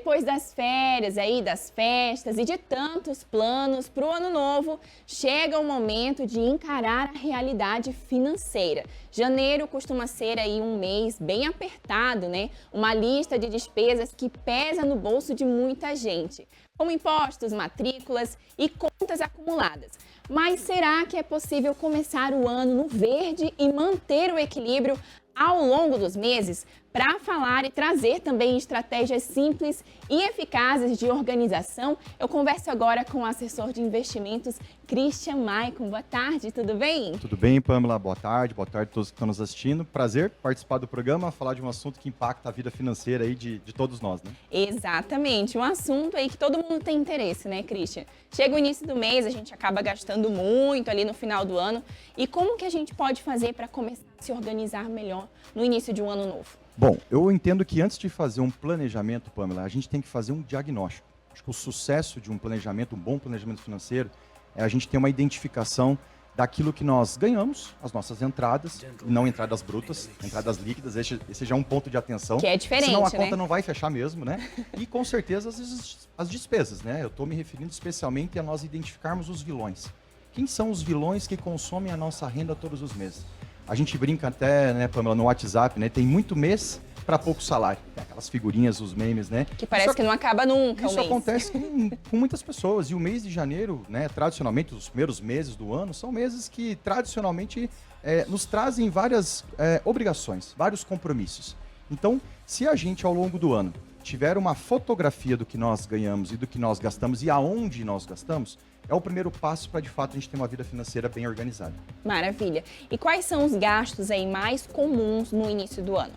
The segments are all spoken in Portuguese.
Depois das férias, aí, das festas e de tantos planos para o ano novo, chega o momento de encarar a realidade financeira. Janeiro costuma ser aí um mês bem apertado, né? Uma lista de despesas que pesa no bolso de muita gente, como impostos, matrículas e contas acumuladas. Mas será que é possível começar o ano no verde e manter o equilíbrio ao longo dos meses? Para falar e trazer também estratégias simples e eficazes de organização, eu converso agora com o assessor de investimentos, Christian Maicon. Boa tarde, tudo bem? Tudo bem, Pamela? Boa tarde a todos que estão nos assistindo. Prazer participar do programa, falar de um assunto que impacta a vida financeira aí de todos nós, né? Exatamente, um assunto aí que todo mundo tem interesse, né, Christian? Chega o início do mês, a gente acaba gastando muito ali no final do ano. E como que a gente pode fazer para começar a se organizar melhor no início de um ano novo? Bom, eu entendo que antes de fazer um planejamento, Pamela, a gente tem que fazer um diagnóstico. Acho que o sucesso de um planejamento, um bom planejamento financeiro, é a gente ter uma identificação daquilo que nós ganhamos, as nossas entradas, não entradas brutas, entradas líquidas, esse já é um ponto de atenção. Que é diferente, senão a né? conta não vai fechar mesmo, né? E com certeza as despesas, né? Eu estou me referindo especialmente a nós identificarmos os vilões. Quem são os vilões que consomem a nossa renda todos os meses? A gente brinca até, né, Pamela, no WhatsApp, né? Tem muito mês para pouco salário. Tem aquelas figurinhas, os memes, né? Que parece que não acaba nunca Isso o mês. acontece com muitas pessoas. E o mês de janeiro, né, tradicionalmente, os primeiros meses do ano, são meses que tradicionalmente nos trazem várias obrigações, vários compromissos. Então, se a gente, ao longo do ano, tiver uma fotografia do que nós ganhamos e do que nós gastamos e aonde nós gastamos, é o primeiro passo para, de fato, a gente ter uma vida financeira bem organizada. Maravilha. E quais são os gastos aí mais comuns no início do ano?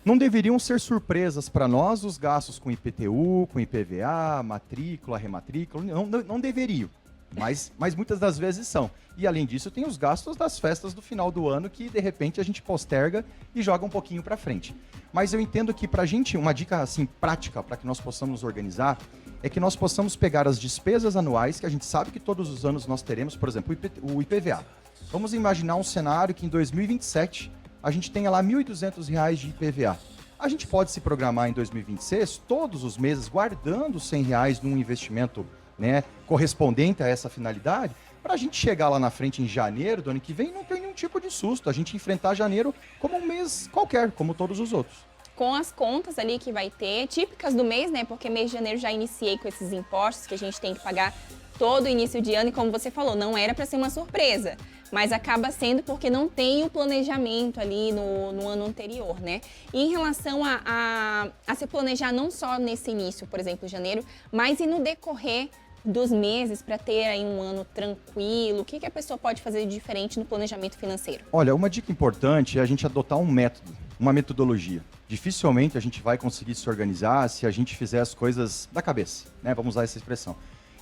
Não deveriam ser surpresas para nós os gastos com IPTU, com IPVA, matrícula, rematrícula, não deveriam, mas muitas das vezes são. E além disso, tem os gastos das festas do final do ano que de repente a gente posterga e joga um pouquinho para frente. Mas eu entendo que para a gente, uma dica assim prática para que nós possamos nos organizar, é que nós possamos pegar as despesas anuais, que a gente sabe que todos os anos nós teremos, por exemplo, o IPVA. Vamos imaginar um cenário que em 2027 a gente tenha lá R$ 1.200 de IPVA. A gente pode se programar em 2026, todos os meses, guardando R$ 100 num investimento, né, correspondente a essa finalidade, para a gente chegar lá na frente em janeiro do ano que vem, não ter nenhum tipo de susto. A gente enfrentar janeiro como um mês qualquer, como todos os outros. Com as contas ali que vai ter, típicas do mês, né? Porque mês de janeiro já iniciei com esses impostos que a gente tem que pagar todo início de ano. E como você falou, não era para ser uma surpresa, mas acaba sendo porque não tem o planejamento ali no ano anterior, né? E em relação a se planejar não só nesse início, por exemplo, janeiro, mas e no decorrer dos meses para ter aí um ano tranquilo, o que a pessoa pode fazer de diferente no planejamento financeiro? Olha, uma dica importante é a gente adotar um método, uma metodologia. Dificilmente a gente vai conseguir se organizar se a gente fizer as coisas da cabeça, né? Vamos usar essa expressão.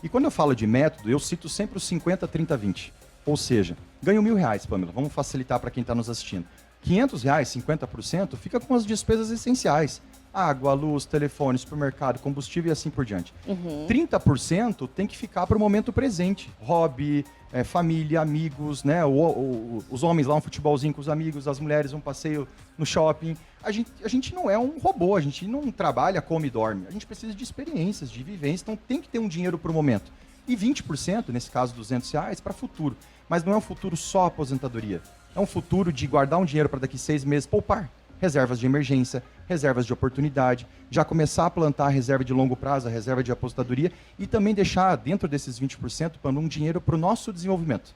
E quando eu falo de método, eu cito sempre os 50, 30, 20. Ou seja, ganho R$1.000, Pamela, vamos facilitar para quem está nos assistindo. R$500, 50%, fica com as despesas essenciais. Água, luz, telefone, supermercado, combustível e assim por diante. 30% tem que ficar para o momento presente. Hobby, família, amigos, né? Os homens lá um futebolzinho com os amigos, as mulheres um passeio no shopping. A gente não é um robô, a gente não trabalha, come e dorme. A gente precisa de experiências, de vivência, então tem que ter um dinheiro para o momento. E 20%, nesse caso R$200, para futuro. Mas não é um futuro só aposentadoria. É um futuro de guardar um dinheiro para daqui 6 meses poupar. Reservas de emergência, reservas de oportunidade, já começar a plantar a reserva de longo prazo, a reserva de aposentadoria e também deixar dentro desses 20% um dinheiro para o nosso desenvolvimento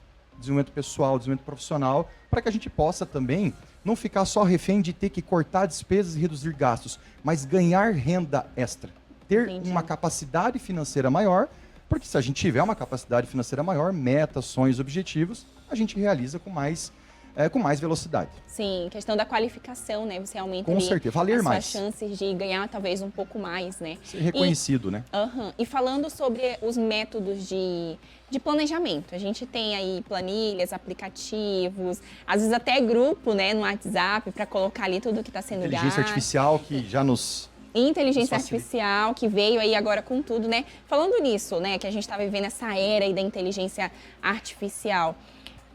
pessoal, desenvolvimento profissional, para que a gente possa também não ficar só refém de ter que cortar despesas e reduzir gastos, mas ganhar renda extra, ter uma capacidade financeira maior, porque se a gente tiver uma capacidade financeira maior, metas, sonhos, objetivos, a gente realiza com mais velocidade. Sim, questão da qualificação, né? Você aumenta com certeza, valer mais. Suas chances de ganhar talvez um pouco mais, né? Ser reconhecido, né? E falando sobre os métodos de planejamento, a gente tem aí planilhas, aplicativos, às vezes até grupo, né, no WhatsApp, para colocar ali tudo que está sendo gasto. Inteligência artificial que já nos... Inteligência artificial, que veio aí agora com tudo, né? Falando nisso, né, que a gente está vivendo essa era aí da inteligência artificial,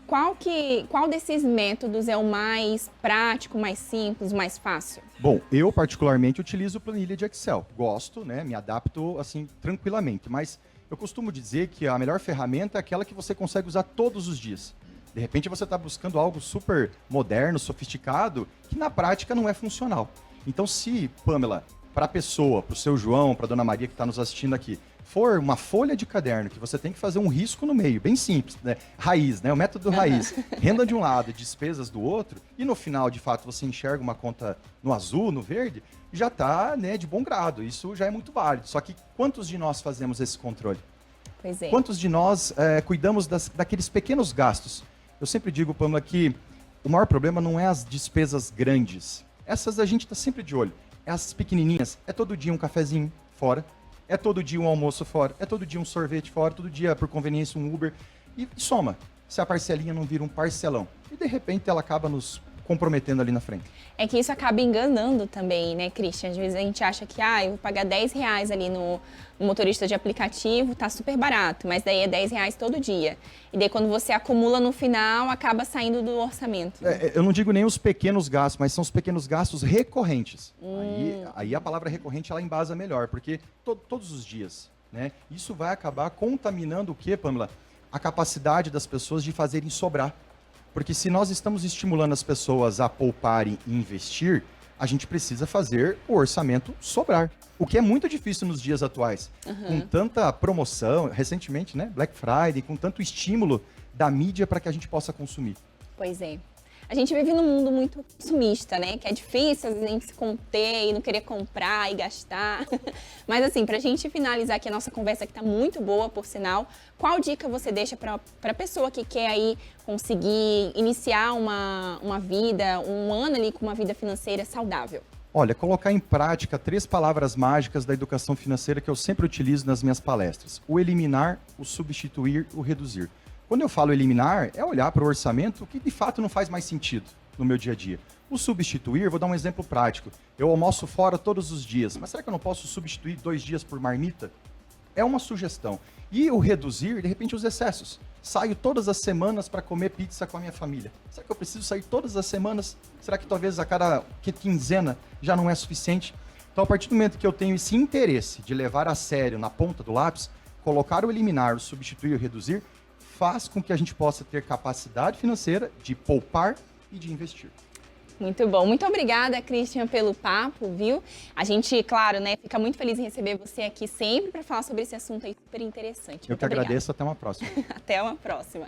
Qual desses métodos é o mais prático, mais simples, mais fácil? Bom, eu particularmente utilizo planilha de Excel. Gosto, né? Me adapto assim tranquilamente, mas eu costumo dizer que a melhor ferramenta é aquela que você consegue usar todos os dias. De repente você está buscando algo super moderno, sofisticado, que na prática não é funcional. Então, se, Pamela, para a pessoa, para o seu João, para a dona Maria que está nos assistindo aqui, for uma folha de caderno que você tem que fazer um risco no meio, bem simples, né? Raiz, né? O método raiz. Renda de um lado e despesas do outro, e no final, de fato, você enxerga uma conta no azul, no verde, já está, né, de bom grado. Isso já é muito válido. Só que quantos de nós fazemos esse controle? Pois é. Quantos de nós cuidamos daqueles pequenos gastos? Eu sempre digo, Pamela, que o maior problema não é as despesas grandes. Essas a gente está sempre de olho. É as pequenininhas. É todo dia um cafezinho fora. É todo dia um almoço fora. É todo dia um sorvete fora. Todo dia, por conveniência, um Uber. E soma. Se a parcelinha não vira um parcelão. E, de repente, ela acaba nos comprometendo ali na frente. É que isso acaba enganando também, né, Christian? Às vezes a gente acha que, eu vou pagar R$10 ali no motorista de aplicativo, tá super barato, mas daí é R$10 todo dia. E daí quando você acumula no final, acaba saindo do orçamento. Eu não digo nem os pequenos gastos, mas são os pequenos gastos recorrentes. Aí a palavra recorrente, ela embasa melhor, porque todos os dias, né? Isso vai acabar contaminando o quê, Pamela? A capacidade das pessoas de fazerem sobrar. Porque se nós estamos estimulando as pessoas a pouparem e investir, a gente precisa fazer o orçamento sobrar. O que é muito difícil nos dias atuais. Com tanta promoção, recentemente, né, Black Friday, com tanto estímulo da mídia para que a gente possa consumir. Pois é. A gente vive num mundo muito consumista, né? Que é difícil, às vezes, a gente se conter e não querer comprar e gastar. Mas, assim, pra gente finalizar aqui a nossa conversa, que tá muito boa, por sinal, qual dica você deixa pra pessoa que quer aí conseguir iniciar uma vida, um ano ali com uma vida financeira saudável? Olha, colocar em prática 3 palavras mágicas da educação financeira que eu sempre utilizo nas minhas palestras. O eliminar, o substituir, o reduzir. Quando eu falo eliminar, é olhar para o orçamento que de fato não faz mais sentido no meu dia a dia. O substituir, vou dar um exemplo prático. Eu almoço fora todos os dias, mas será que eu não posso substituir 2 dias por marmita? É uma sugestão. E o reduzir, de repente, os excessos. Saio todas as semanas para comer pizza com a minha família. Será que eu preciso sair todas as semanas? Será que talvez a cada quinzena já não é suficiente? Então, a partir do momento que eu tenho esse interesse de levar a sério na ponta do lápis, colocar o eliminar, o substituir e o reduzir, faz com que a gente possa ter capacidade financeira de poupar e de investir. Muito bom. Muito obrigada, Christian, pelo papo, viu? A gente, claro, né, fica muito feliz em receber você aqui sempre para falar sobre esse assunto aí super interessante. Eu que agradeço. Até uma próxima. Até uma próxima.